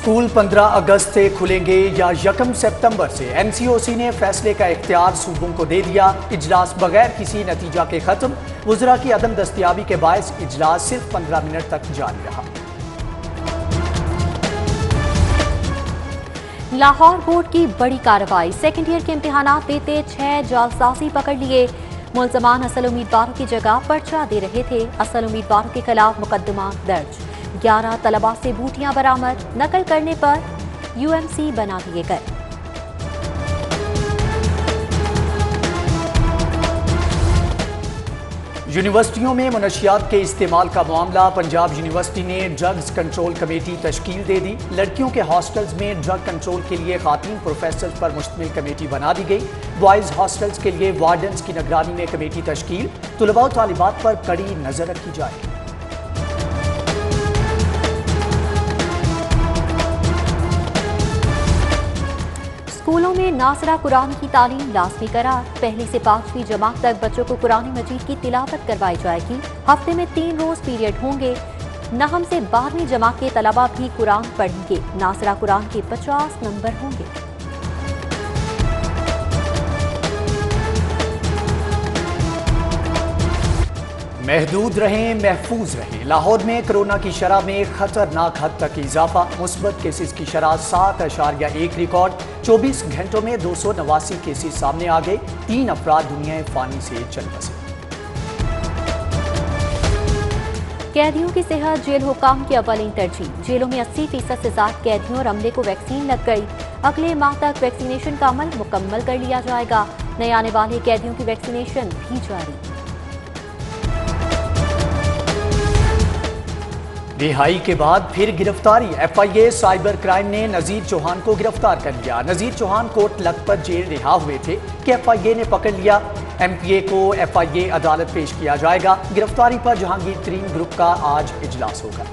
School 15 अगस्त से खुलेंगे या 1 सितंबर से? एनसीओसी ने फैसले का इख्तियार सूबों को दे दिया। इजलास बगैर किसी नतीजा के खत्म। वुज़रा की अदम दस्तयाबी के बायस इजलास सिर्फ 15 मिनट तक जारी रहा। लाहौर बोर्ड की बड़ी कार्रवाई। सेकेंड ईयर के इम्तिहानात देते 6 जालसाजी पकड़ लिए। मुल्ज़मान असल उम्मीदवारों की जगह पर्चा दे रहे थे। असल उम्मीदवारों के खिलाफ मुकदमा दर्ज। 11 तलबा से बूटियां बरामद। नकल करने पर यूएमसी बना दिए गए। यूनिवर्सिटियों में मनशियात के इस्तेमाल का मामला। पंजाब यूनिवर्सिटी ने ड्रग्स कंट्रोल कमेटी तश्कील दे दी। लड़कियों के हॉस्टल्स में ड्रग कंट्रोल के लिए खातीन प्रोफेसर पर मुश्तमिल कमेटी बना दी गई। बॉयज हॉस्टल्स के लिए वार्डन्स की निगरानी में कमेटी तश्कील। तुलबा और तालिबात पर कड़ी नजर रखी जाएगी। स्कूलों में नासरा कुरान की तालीम लाजमी करार। 1 से 5वीं जमात तक बच्चों को कुरान मजीद की तिलावत करवाई जाएगी। हफ्ते में 3 रोज पीरियड होंगे। 9 से 12वीं जमात के तलबा भी कुरान पढ़ेंगे। नासरा कुरान के 50 नंबर होंगे। महदूद रहें, महफूज रहें। लाहौर में कोरोना की शरह में खतरनाक हद तक इजाफा। मुस्बत केसेस की शरह 7.1 रिकॉर्ड। 24 घंटों में 289 केसेस सामने आ गए। 3 अफराद दुनिया फानी से चल बसे। कैदियों की सेहत जेल हुकाम की अव्वलीन तरजीह। जेलों में 80% से ज्यादा कैदियों और अमले को वैक्सीन लग गई। अगले माह तक वैक्सीनेशन का अमल मुकम्मल कर लिया जाएगा। नए आने वाले कैदियों की वैक्सीनेशन भी जारी। रिहाई के बाद फिर गिरफ्तारी। FIA साइबर क्राइम ने नजीर चौहान को गिरफ्तार कर लिया। नजीर चौहान कोट लखपत जेल रिहा हुए थे कि FIA ने पकड़ लिया। MPA को FIA अदालत पेश किया जाएगा। गिरफ्तारी पर जहांगीर तरीन ग्रुप का आज इजलास होगा।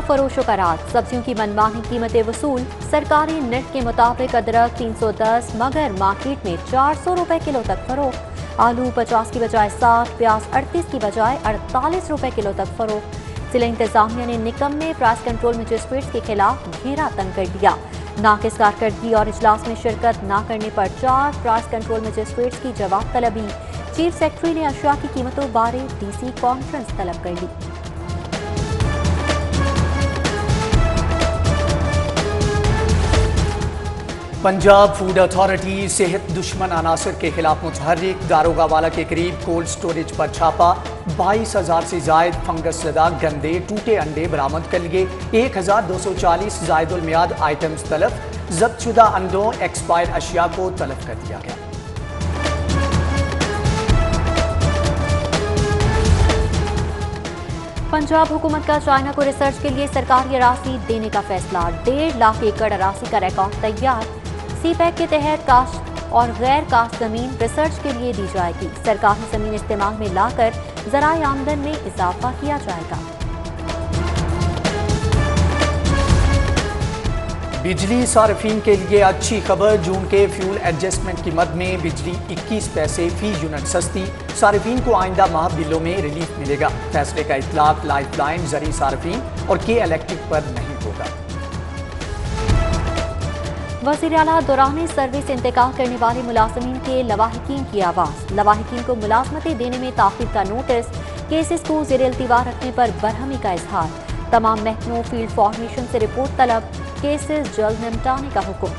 फरोशों का राज। सब्जियों की मनमानी कीमतें वसूल। सरकारी नेट के मुताबिक अदरक 310 मगर मार्केट में 400 रुपए किलो तक फरोख्त। आलू 50 की बजाय 60, प्याज 38 की बजाय 48 रुपए किलो तक फरोख्त। जिला इंतजामिया ने निकम्मे प्राइस कंट्रोल मजिस्ट्रेट्स के खिलाफ घेरा तंग कर दिया। नाकिस कारकर्दगी और इजलास में शिरकत न करने पर 4 प्राइस कंट्रोल मजिस्ट्रेट्स की जवाब तलबी। चीफ सेक्रेटरी ने अशिया की कीमतों बारे DC कॉन्फ्रेंस तलब कर ली। पंजाब फूड अथॉरिटी सेहत दुश्मन अनासर के खिलाफ मुतहर्रिक। दारोगावाला के करीब कोल्ड स्टोरेज पर छापा। 22,000 से जायद फंगस ज़दा गंदे टूटे अंडे बरामद कर लिए। 1,240 जायदुल मियाद आइटम्स तलफ। जब्तशुदा अंडों एक्सपायर अशिया को तलब कर दिया गया। पंजाब हुकूमत का चाइना को रिसर्च के लिए सरकारी अराजी देने का फैसला। 1.5 लाख एकड़ अराजी का रिकॉर्ड तैयार। CPEC के तहत काश्त और गैर काश्त जमीन रिसर्च के लिए दी जाएगी। सरकारी जमीन इस्तेमाल में लाकर ज़राए आमदन में इजाफा किया जाएगा। बिजली सार्फिन के लिए अच्छी खबर। जून के फ्यूल एडजस्टमेंट की मद में बिजली 21 पैसे फी यूनिट सस्ती। सार्फिन को आइंदा माह बिलों में रिलीफ मिलेगा। फैसले का इतलाक लाइफलाइन, जरी सार्फिन और के इलेक्ट्रिक पर नहीं होगा। वज़ीर आला दौरान सर्विस से इंतकाल करने वाले मुलाजमीन के लवाहिकीन की आवाज़। लवाहिकीन को मुलाजमतें देने में ताख़ीर का नोटिस। केसेस को ज़ेर इल्तिवा रखने पर बरहमी का इजहार। तमाम महकमों फील्ड फॉर्मेशन से रिपोर्ट तलब। केसेस जल्द निपटाने का हुक्म।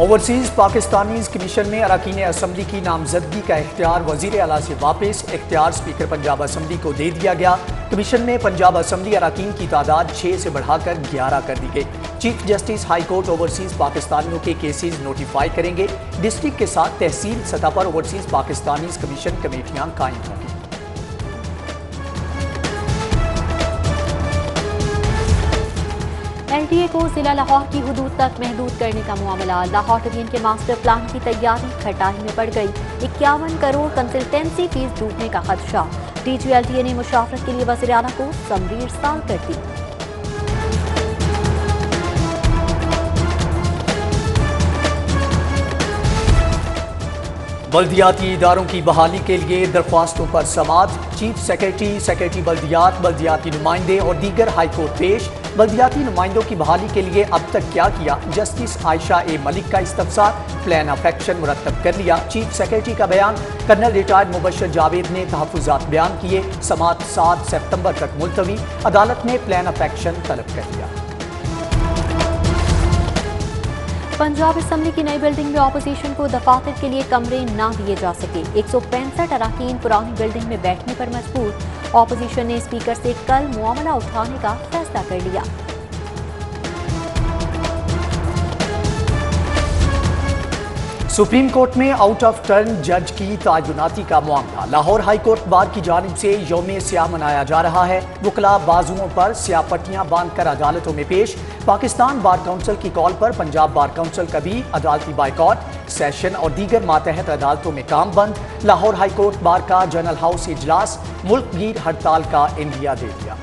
ओवरसीज पाकिस्तानीज कमीशन में अरकान असम्बली की नामजदगी का इख्तियार वज़ीर आला से वापस। इख्तियार स्पीकर पंजाब असम्बली को दे दिया गया। कमीशन में पंजाब असम्बली अरकान की तादाद 6 से बढ़ाकर 11 कर दी गई। Chief justice high court overseas पाकिस्तानियों के केसेस नोटिफाई करेंगे। डिस्ट्रिक्ट के साथ तहसील सतह पर ओवरसीज पाकिस्तानीज कमीशन कमेटियां कायम होंगी। LTA को जिला लाहौर की हुदूद तक महदूद करने का मामला। लाहौर डिवीजन के मास्टर प्लान की तैयारी खटाई में पड़ गई। 51 करोड़ कंसल्टेंसी फीस डूबने का खदशा। DG LTA ने मुशावरत के लिए वज़ीर आला को समरी इरसाल कर दी। बल्दियाती इदारों की बहाली के लिए दरख्वास्तों पर समाअत। चीफ सेक्रेटरी, सेक्रेटरी बल्दियात, बल्दियाती नुमाइंदे और दीगर हाईकोर्ट पेश। बल्दियाती नुमाइंदों की बहाली के लिए अब तक क्या किया? जस्टिस आयशा ए मलिक का इस्तफसार। प्लान ऑफ एक्शन मुरतब कर लिया। चीफ सेक्रेटरी का बयान। कर्नल रिटायर्ड मुबशर जावेद ने तहफ़्फ़ुज़ात बयान किए। समाअत 7 सितंबर तक मुलतवी। अदालत ने प्लान ऑफ एक्शन तलब कर लिया। पंजाब असम्बली की नई बिल्डिंग में ऑपोजिशन को दफातर के लिए कमरे ना दिए जा सके। 165 अराकीन पुरानी बिल्डिंग में बैठने पर मजबूर। ऑपोजिशन ने स्पीकर से कल मामला उठाने का फैसला कर लिया। सुप्रीम कोर्ट में आउट ऑफ टर्न जज की तयनाती का मामला। लाहौर हाई कोर्ट बार की जानिब से यौम स्याह मनाया जा रहा है। वकला बाजुओं पर स्याह पट्टियां बांधकर अदालतों में पेश। पाकिस्तान बार काउंसिल की कॉल पर पंजाब बार काउंसिल का भी अदालती बाइकॉट। सेशन और दीगर मातहत अदालतों में काम बंद। लाहौर हाई कोर्ट बार का जनरल हाउस इजलास। मुल्क गीर हड़ताल का इंडिया दे दिया।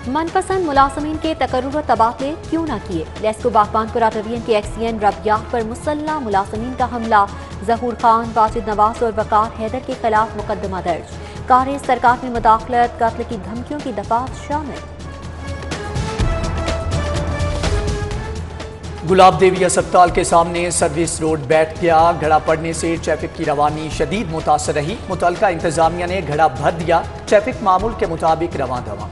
मनपसंद मुलाजमीन के तकर्रुर तबादले क्यों न किए? लेस्को बागबानपुरा डिवीजन के एक्सीएन रबियाह पर मुसल्लह मुलाजमीन का हमला। जहूर खान, वाजिद नवाज और वकार हैदर के खिलाफ मुकदमा दर्ज। कार्य सरकार में मुदाखलत, कत्ल की धमकियों की दफात शामिल। गुलाब देवी अस्पताल के सामने सर्विस रोड बैठ गया। घड़ा पड़ने से ट्रैफिक की रवानी शदीद मुतासर रही। मुतल्लिका इंतजामिया ने घड़ा भर दिया। ट्रैफिक मामूल के मुताबिक रवां दवा।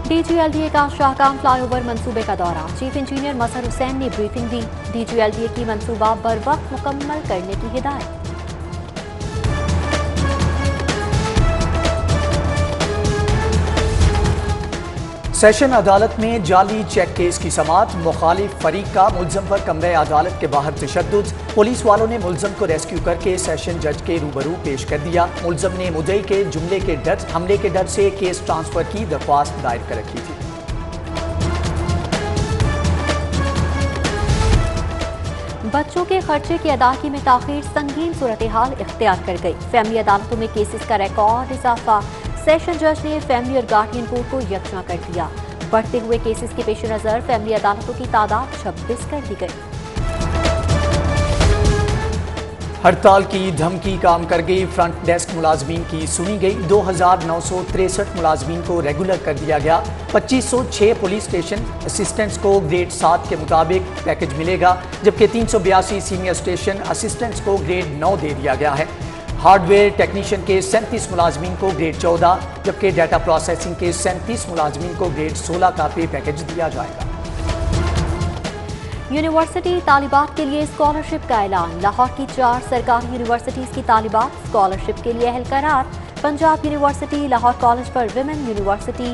DGLDA का शाहकाम फ्लाईओवर मंसूबे का दौरा। चीफ इंजीनियर मजहर हुसैन ने ब्रीफिंग दी। DGLDA की मंसूबा बर वक्त मुकम्मल करने की हिदायत। सेशन अदालत में जाली चेक केस की समाअत। मुखालिफ फरीक का मुल्जम पर कमरे अदालत के बाहर तशद्दुद। पुलिस वालों ने मुल्जम को रेस्क्यू करके सेशन जज के रूबरू पेश कर दिया। मुल्जम ने मुद्दई के हमले के डर से केस ट्रांसफर की दरख्वास्त दायर कर रखी थी। बच्चों के खर्चे की अदायगी में ताखीर संगीन सूरत हाल इख्तियार कर गई। फैमिली अदालतों में केसेस का रिकॉर्ड इजाफा। सेशन जज ने फैमिली और गार्डियन कोर्ट को यकजा कर दिया। बढ़ते हुए केसेस के पेश नजर फैमिली अदालतों की तादाद 26 कर दी गई। हड़ताल की धमकी काम कर गई। फ्रंट डेस्क मुलाजमीन की सुनी गई। 2963 मुलाजमीन को रेगुलर कर दिया गया। 2506 पुलिस स्टेशन असिस्टेंट्स को ग्रेड 7 के मुताबिक पैकेज मिलेगा, जबकि 382 सीनियर स्टेशन असिस्टेंट्स को ग्रेड 9 दे दिया गया है। हार्डवेयर टेक्नीशियन के 37 मुलाजमीन को ग्रेड 14, जबकि डाटा प्रोसेसिंग के 37 मुलाजमीन को ग्रेड 16 का पे पैकेज दिया जाएगा। यूनिवर्सिटी तालिबात के लिए स्कॉलरशिप का ऐलान। लाहौर की 4 सरकारी यूनिवर्सिटीज की तालिबात स्कॉलरशिप के लिए अहल करार। Punjab university, Lahore college for women university,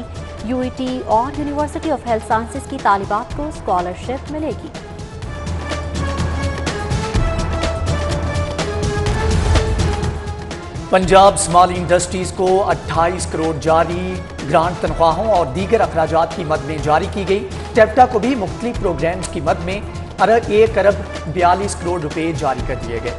UET और यूनिवर्सिटी ऑफ हेल्थ साइंसेज की तालिबात को स्कॉलरशिप मिलेगी। पंजाब स्मॉल इंडस्ट्रीज को 28 करोड़ जारी। ग्रांट तनख्वाहों और दीगर अखराजात की मद में जारी की गई। टेप्टा को भी मुख्तलिफ प्रोग्राम्स की मद में 1 अरब 42 करोड़ रुपए जारी कर दिए गए।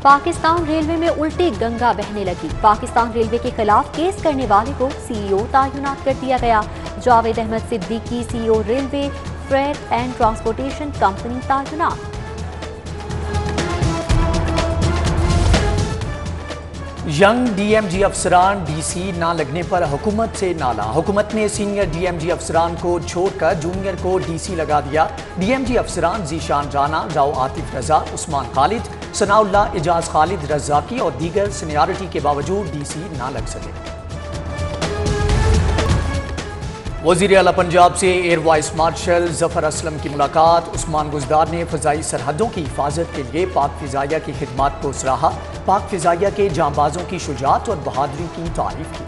पाकिस्तान रेलवे में उल्टी गंगा बहने लगी। पाकिस्तान रेलवे के खिलाफ केस करने वाले को CEO तैनात कर दिया गया। Javed Ahmed Siddiqui CEO railway freight and transportation company तैनात। यंग DMG अफसरान DC ना लगने पर हुकूमत से नाला। हुकूमत ने सीनियर DMG अफसरान को छोड़कर जूनियर को DC लगा दिया। DMG अफसरान जीशान राना, राव आतिफ रजा, उस्मान खालिद, सनाउल्लाह, इजाज खालिद रज़ाकी और दीगर सीनियरिटी के बावजूद DC ना लग सके। वज़ीर आला पंजाब से air vice marshal Zafar Aslam की मुलाकात। उस्मान गुजदार ने फ़ज़ाई सरहदों की हिफाजत के लिए पाक फ़िज़ाइया की खिदमत को सराहा। पाक फ़िज़ाइया के जांबाजों की शुजाअत और बहादुरी की तारीफ की।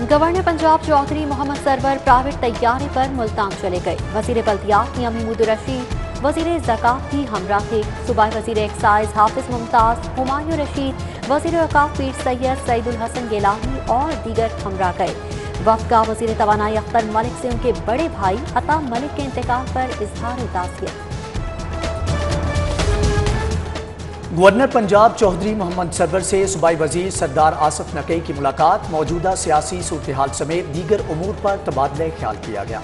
गवर्नर पंजाब चौधरी मोहम्मद सरवर प्राइवेट तैयारे पर मुल्तान चले गए। वज़ीर बल्दियात मियां महमूद रशीद, वजीर ज़कात भी हमरा थे। सूबाई वजीर एक्साइज हाफिज मुमताज, हुमायूं रशीद, वजीर औकाफ पीर सैयद सईदुल हसन गिलानी और दीगर हमरा गए। वफ़द का वजीर तवानाई अख्तर मलिक से उनके बड़े भाई अता मलिक के इंतकाल पर इजहार ताज़ियत। गवर्नर पंजाब चौधरी मोहम्मद सरवर से सूबाई वजीर सरदार आसिफ नकवी की मुलाकात। मौजूदा सियासी सूरत हाल समेत दीगर उमूर पर तबादला ख्याल किया गया।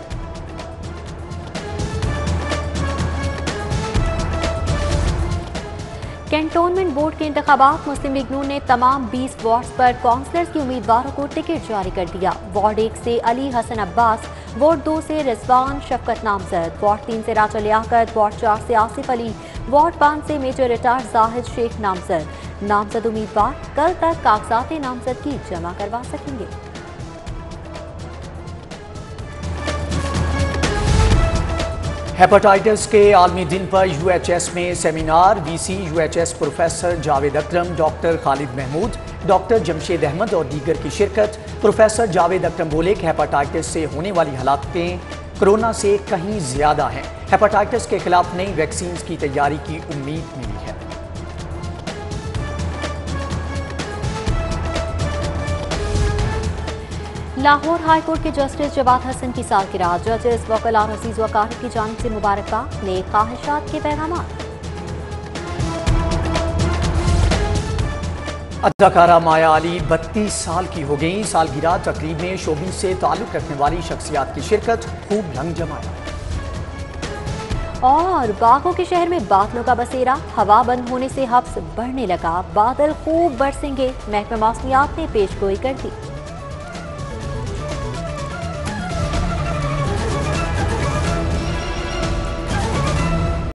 कैंटोनमेंट बोर्ड के इंतखाबात मुस्लिम लीग नून ने तमाम 20 वार्ड्स पर काउंसलर्स की उम्मीदवारों को टिकट जारी कर दिया। वार्ड 1 से अली हसन अब्बास, वार्ड 2 से रिजवान शफकत नामजद, वार्ड 3 से राजा लियाकत, वार्ड 4 से आसिफ अली, वार्ड 5 से मेजर रिटायर्ड जाहिद शेख नामजद उम्मीदवार कल तक कागजात नामजदगी जमा करवा सकेंगे। हेपेटाइटिस के आलमी दिन पर UHS में seminar. VC UHS professor Javed Akram, doctor Khalid Mahmood, doctor Jamshed Ahmed और दीगर की शिरकत। प्रोफेसर जावेद अकरम बोले कि हेपेटाइटिस से होने वाली हलाकतें कोरोना से कहीं ज्यादा हैं। हेपेटाइटिस के खिलाफ नई वैक्सीन की तैयारी की उम्मीद मिली है। लाहौर हाई कोर्ट के जस्टिस जवाद हसन की सालगिरह। जजेस वकल और अजीज वकार की जानिब से मुबारकबाद, नेक ख्वाहिशात के पैगाम। अदाकारा माया अली 32 साल की हो गई। सालगिरह तकरीब में शोबी से ताल्लुक रखने वाली शख्सियात की शिरकत, खूब रंग जमाया। और बागों के शहर में बादलों का बसेरा, हवा बंद होने से हब्स बढ़ने लगा। बादल खूब बरसेंगे, महकमा मौसमियात ने पेशगोई कर दी।